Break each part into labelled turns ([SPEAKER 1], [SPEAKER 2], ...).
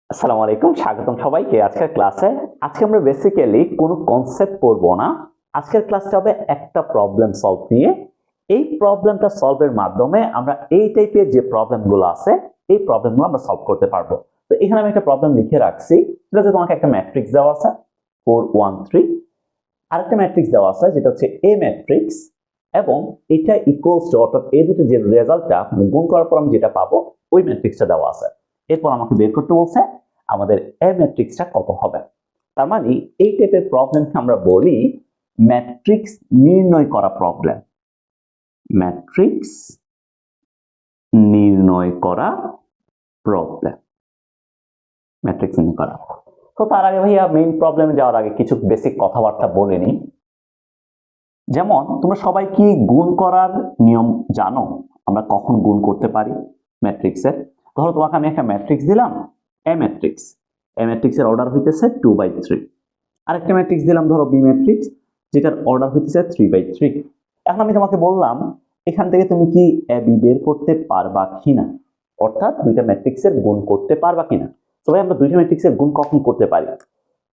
[SPEAKER 1] আসসালামু আলাইকুম, স্বাগতম সবাইকে আজকের ক্লাসে। আজকে আমরা বেসিক্যালি কোনো কনসেপ্ট পড়বো না। আজকের ক্লাসটা হবে একটা প্রবলেম সলভ নিয়ে। এই প্রবলেমটা সলভের মাধ্যমে আমরা এই টাইপের যে প্রবলেমগুলো আছে এই প্রবলেমগুলো আমরা সলভ করতে পারবো। তো এখানে আমি একটা প্রবলেম লিখে রাখছি, সেটাতে তোমাকে একটা ম্যাট্রিক্স দেওয়া আছে 4 1 3, আরেকটা ম্যাট্রিক্স দেওয়া আছে যেটা হচ্ছে এ ম্যাট্রিক্স, এবং এটা ইকুয়ালস টু, অর্থাৎ এই দুটো যে রেজাল্টটা মানে গুণ করার পর আমি যেটা পাবো ওই ম্যাট্রিক্সটা দেওয়া আছে। এরপর আমাকে বের করতে বলছে আমাদের এ ম্যাট্রিক্সটা কত হবে। তার মানে এই টাইপের প্রবলেমকে আমরা বলি ম্যাট্রিক্স নির্ণয় করা প্রবলেম। ম্যাট্রিক্স নির্ণয় করা প্রবলেম, ম্যাট্রিক্স নির্ণয় করা। তো তার আগে ভাইয়া মেইন প্রবলেমে যাওয়ার আগে কিছু বেসিক কথাবার্তা বলে নিই। যেমন তোমরা সবাই কি গুণ করার নিয়ম জানো? আমরা কখন গুণ করতে পারি ম্যাট্রিক্সের? ধরো তোমাকে আমি একটা ম্যাট্রিক্স দিলাম, এ ম্যাট্রিক্স। এ ম্যাট্রিক্সের অর্ডার হইতেছে 2/3। আরেকটা ম্যাট্রিক্স দিলাম ধরো বি ম্যাট্রিক্স, যেটার অর্ডার হইতেছে 3/3। এখন আমি তোমাকে বললাম এখান থেকে তুমি কি এ বি বের করতে পারবা কিনা, অর্থাৎ দুইটা ম্যাট্রিক্সের গুণ করতে পারবা কিনা। তবে আমরা দুইটা ম্যাট্রিক্সের গুণ কখন করতে পারি?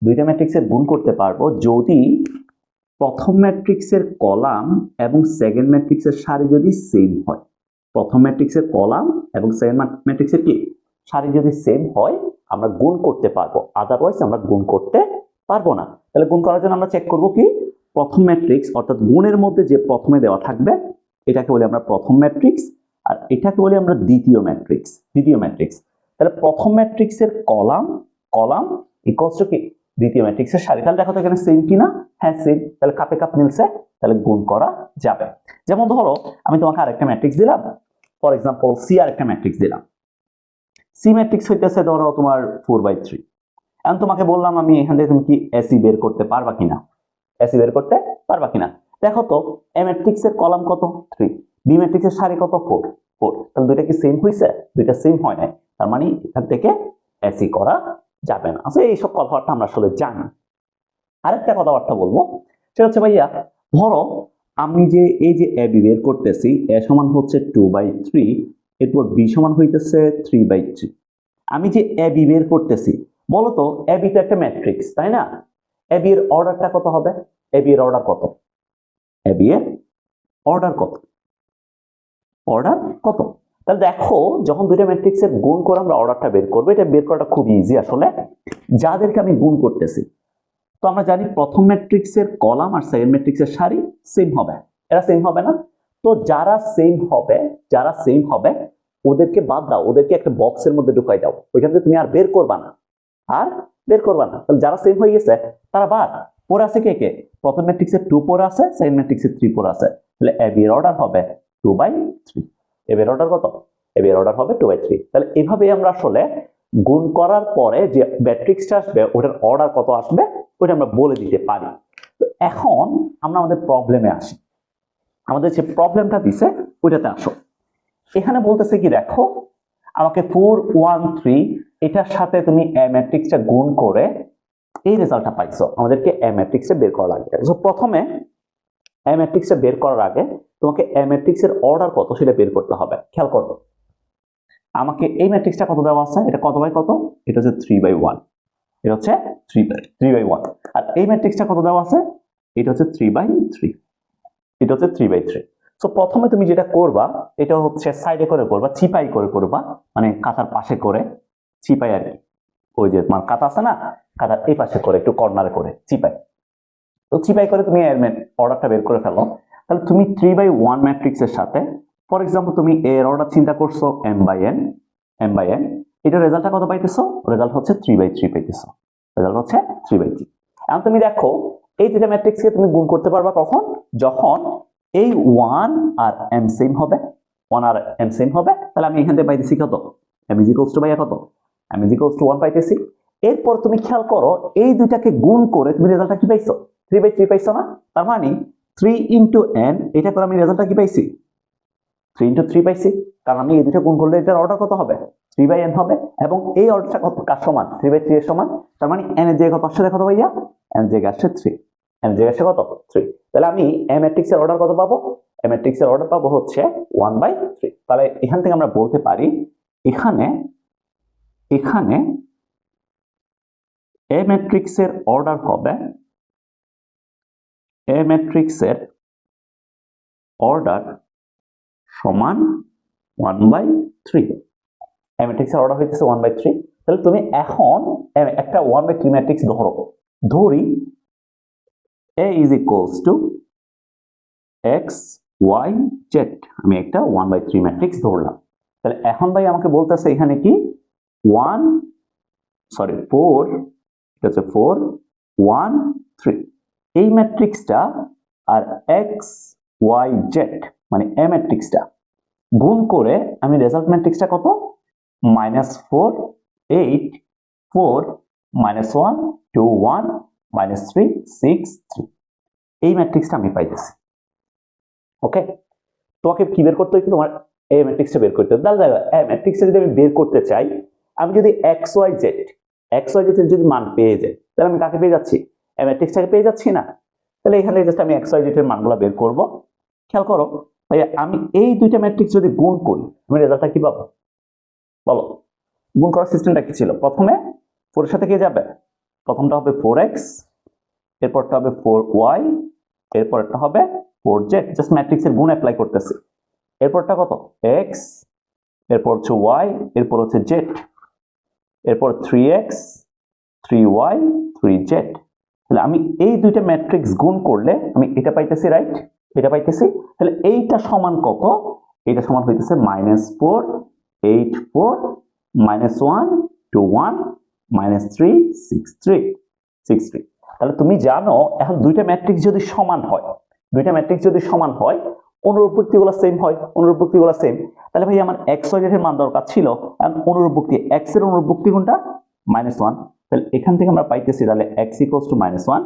[SPEAKER 1] দুইটা ম্যাট্রিক্সের গুণ করতে পারবো যদি প্রথম ম্যাট্রিক্সের কলাম এবং সেকেন্ড ম্যাট্রিক্সের সারি যদি সেম হয়। প্রথম ম্যাট্রিক্সের কলাম এবং সেকেন্ড ম্যাট্রিক্সের কি সারি যদি সেম হয় আমরা গুণ করতে পারবো, আদারওয়াইজ আমরা গুণ করতে পারবো না। তাহলে গুণ করার জন্য আমরা চেক করব কি প্রথম ম্যাট্রিক্স, অর্থাৎ গুণের মধ্যে যে প্রথমে দেওয়া থাকবে এটাকে বলি আমরা প্রথম ম্যাট্রিক্স, আর এটাকে বলি আমরা দ্বিতীয় ম্যাট্রিক্স। দ্বিতীয় ম্যাট্রিক্স তাহলে প্রথম ম্যাট্রিক্সের কলাম কলাম ইকুয়ালস টু কি দ্বিতীয় ম্যাট্রিক্সের সারি। তাহলে দেখো তো এখানে সেম কিনা, হ্যাঁ সেম, তাহলে কাপে কাপ মিলছে, তাহলে গুণ করা যাবে। যেমন ধরো আমি তোমাকে আরেকটা ম্যাট্রিক্স দিলাম, ফর এক্সাম্পল সি আরেকটা ম্যাট্রিক্স দিলাম। সি ম্যাট্রিক্স হইতেছে ধরো তোমার 4/3। এখন তোমাকে বললাম আমি এখান থেকে তুমি কি এসি বের করতে পারবা কিনা, এসি বের করতে পারবা কিনা। দেখো তো এ ম্যাট্রিক্সের কলাম কত 3, বি ম্যাট্রিক্সের সারি কত 4 4, তাহলে দুইটা কি সেম হইছে? দুইটা সেম হয় নাই, তার মানে এখান থেকে এসি করা যাবে না। আসলে এইসব কথাবার্তা আমরা আসলে জানি। আরেকটা কথাবার্তা বলবো, সেটা হচ্ছে ভাইয়া ধরো আমি যে এই যে এ বি বের করতেছি, এ সমান হচ্ছে 2/3, এরপর বি সমান হইতেছে 3/3। আমি যে এ বি বের করতেছি, বলতো এ বি তো একটা ম্যাট্রিক্স তাই না? এ বি এর অর্ডারটা কত হবে? এ বি এর অর্ডার কত? এ বি এর অর্ডার কত? অর্ডার কত? তাহলে দেখো যখন দুইটা ম্যাট্রিক্সের গুণ করে আমরা অর্ডারটা বের করবো, এটা বের করাটা খুব ইজি আসলে, যাদেরকে আমি গুণ করতেছি। তো আমরা জানি প্রথম ম্যাট্রিক্সের কলাম আর সেকেন্ড ম্যাট্রিক্সের সারি সেম হবে, এরা সেম হবে না? তো যারা সেম হবে, যারা সেম হবে ওদেরকে বাদ দাও, ওদেরকে একটা বক্সের মধ্যে ঢুকাই দাও, ওইখান থেকে তুমি আর বের করবা না, আর বের করবা না। তাহলে যারা সেম হয়ে গেছে তারা বাদ। পরে আছে কে কে? প্রথম ম্যাট্রিক্সের 2 পরে আছে, সেকেন্ড ম্যাট্রিক্সের 3 পরে আছে, তাহলে এ বি এর অর্ডার হবে 2/3। এ বি এর অর্ডার কত? এ বি এর অর্ডার হবে 2/3। তাহলে এভাবে আমরা আসলে গুণ করার পরে যে ম্যাট্রিক্সটা আসবে ওটার অর্ডার কত আসবে ওটা আমরা বলে দিতে পারি। তো এখন আমরা আমাদের প্রবলেমে আসি, আমাদের যে প্রবলেমটা দিছে ওইটাতে আসো। এখানে বলতেছে কি দেখো আমাকে 4 1 3 এটার সাথে তুমি এ ম্যাট্রিক্সটা গুণ করে এই রেজাল্টটা পাইছো। আমাদেরকে এ ম্যাট্রিক্সটা বের করা লাগবে। তো প্রথমে এ ম্যাট্রিক্সটা বের করার আগে তোমাকে এ ম্যাট্রিক্সের অর্ডার কত সেটা বের করতে হবে। খেয়াল করো আমাকে এই ম্যাট্রিক্সটা কত দেওয়া আছে, এটা কত বাই কত? এটা হচ্ছে 3/1, এটা হচ্ছে 3/1। আর এই ম্যাট্রিক্সটা কত দেওয়া আছে? এটা হচ্ছে 3/3, এটা হচ্ছে 3/3। তো প্রথমে তুমি যেটা করবা এটা হচ্ছে সাইডে করে করবা, চিপাই করে করবা, মানে কাতার পাশে করে চিপাই আর কি। ওই যে তোমার কাতা আছে না, কাতার এই পাশে করে একটু কর্নারে করে চিপাই। তো চিপাই করে তুমি অর্ডারটা বের করে ফেলো। তাহলে তুমি 3/1 ম্যাট্রিক্সের সাথে ফর এক্সাম্পল তুমি এর অর্ডার চিন্তা করছো m/n, m/n, এটা রেজাল্টটা কত পাইতেছো? রেজাল্ট হচ্ছে 3/3 পাইতেছো, রেজাল্ট হচ্ছে 3/3। এখন তুমি দেখো এই দুটো ম্যাট্রিক্সকে তুমি গুণ করতে পারবা কখন? যখন এই 1 আর m সেম হবে, 1 আর m সেম হবে। তাহলে আমি এখান থেকে পাইতেছি কত? m is equals to কত? m is equals to 1 পাইতেছি। এরপর তুমি খেয়াল করো এই দুইটাকে গুণ করে তুমি রেজাল্টটা কি পাইছো? 3/3 পাইছো না? তার মানে 3 into n, এটা করে আমি রেজাল্টটা কি পাইছি? 3 into 3 পাইছি, কারণ আমি এই দুটো গুণ করলে এটার অর্ডার কত হবে? 3/n হবে, এবং এই অর্ডারটা কত কার সমান? 3/3 এর সমান। তার মানে n এর জায়গায় কত আসছে দেখো তো ভাইয়া, n এর জায়গায় আসছে 3, n এর জায়গায় আসছে কত? 3। তাহলে আমি এ ম্যাট্রিক্স এর অর্ডার কত পাবো? এ ম্যাট্রিক্স এর অর্ডার পাবো হচ্ছে 1/3। তাহলে এখান থেকে আমরা বলতে পারি এখানে এখানে এ ম্যাট্রিক্সের অর্ডার হবে এ ম্যাট্রিক্সের অর্ডার সমান 1/3। এ ম্যাট্রিক্সের অর্ডার হইতেছে 1/3। তাহলে তুমি এখন একটা 1/3 ম্যাট্রিক্স ধরি A is equals to x y z। আমি একটা 1/3 ম্যাট্রিক্স ধরলাম। তাহলে এখন ভাই আমাকে বলতেছে এখানে কি 4 এটা হচ্ছে 4 1 3 এই ম্যাট্রিক্সটা আর x y z মানে এ ম্যাট্রিক্সটা গুণ করে আমি রেজাল্ট ম্যাট্রিক্সটা কত -4 8 4 -1 2 1 -3 6 3 এই ম্যাট্রিক্সটা আমি পাইতেছি। ওকে, তোমাকে কি বের করতে হইছে? তোমার এই ম্যাট্রিক্সটা বের করতে হবে। তাহলে এই ম্যাট্রিক্সটা যদি আমি বের করতে চাই, আমি যদি xyz এর যদি মান পেয়ে যাই, তাহলে আমি কাকে পেয়ে যাচ্ছি? এই ম্যাট্রিক্সটাকে পেয়ে যাচ্ছি না? তাহলে এখানে জাস্ট আমি xyz এর মানগুলো বের করব। খেয়াল করো ভাই, আমি এই দুইটা ম্যাট্রিক্স যদি গুণ করি, আমি রেজাল্টটা কি পাবো বলো? গুণ করার সিস্টেমটা কি ছিল? প্রথমে 4 এর সাথে কি যাবে? প্রথমটা হবে 4x, এরপরটা হবে 4y, এরপরটা হবে 4z। জাস্ট ম্যাট্রিক্সের গুণ অ্যাপ্লাই করতেছি। এরপরটা কত? x, এরপর হচ্ছে y, এরপর হচ্ছে z, এরপর 3x 3y 3z। তাহলে আমি এই দুইটা ম্যাট্রিক্স গুণ করলে আমি এটা পাইতেছি, রাইট? এটা পাইতেছি। তাহলে এইটা সমান কত? এটা সমান হইতেছে -4 8 4 -1 2 1 -3 6 3 6 3। তাহলে তুমি জানো এখন দুইটা ম্যাট্রিক্স যদি সমান হয়, অনুরূপবর্তীগুলো সেম হয়, তাহলে ভাই আমার x y এর মান দরকার ছিল, এখন অনুরূপবর্তী x এর অনুরূপবর্তী কোনটা? -1। তাহলে এখান থেকে আমরা পাইতেছি তাহলে x = -1,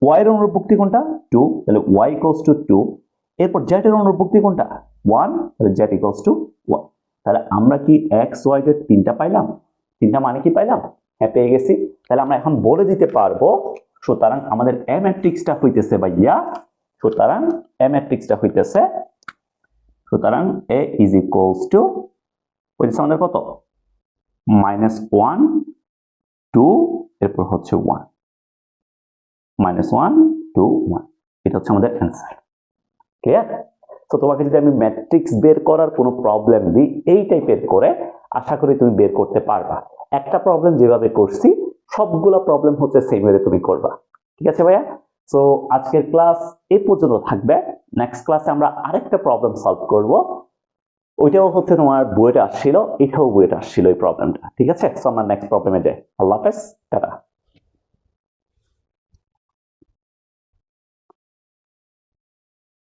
[SPEAKER 1] y এর অনুরূপবর্তী কোনটা? 2, তাহলে y = 2, এরপর z এর অনুরূপবর্তী কোনটা? 1, তাহলে z = 1। তাহলে আমরা কি x y z তিনটা পাইলাম? তিনটা মানে কি পাইলাম? হ্যাঁ, পেয়ে গেছি। তাহলে আমরা এখন বলে দিতে পারবো সুতরাং আমাদের এ ম্যাট্রিক্সটা হইতেছে ভাইয়া, সুতরাং এ ম্যাট্রিক্সটা হইতেছে, সুতরাং a is equals to হইতেছে আমাদের কত? -1 2 এরপর হচ্ছে 1 -1 2 1। এটা হচ্ছে আমাদের অ্যান্সার। ক্লিয়ার? তো তোমাকে যদি আমি ম্যাট্রিক্স বের করার কোনো প্রবলেম দিই এই টাইপের করে, আশা করি তুমি বের করতে পারবা। একটা প্রবলেম যেভাবে করছি সবগুলো প্রবলেম হচ্ছে সেম ওয়ে তুমি করবা। ঠিক আছে ভাইয়া? সো আজকের ক্লাস এই পর্যন্ত থাকবে। নেক্সট ক্লাসে আমরা আরেকটা প্রবলেম সলভ করব। ওইটাও হচ্ছে তোমার বুয়েটে আসছিল, এটাও বুয়েটে আসছিল এই প্রবলেমটা। ঠিক আছে? সো আমরা নেক্সট প্রবলেমে যাই। আল্লাহ হাফেজ, টাটা।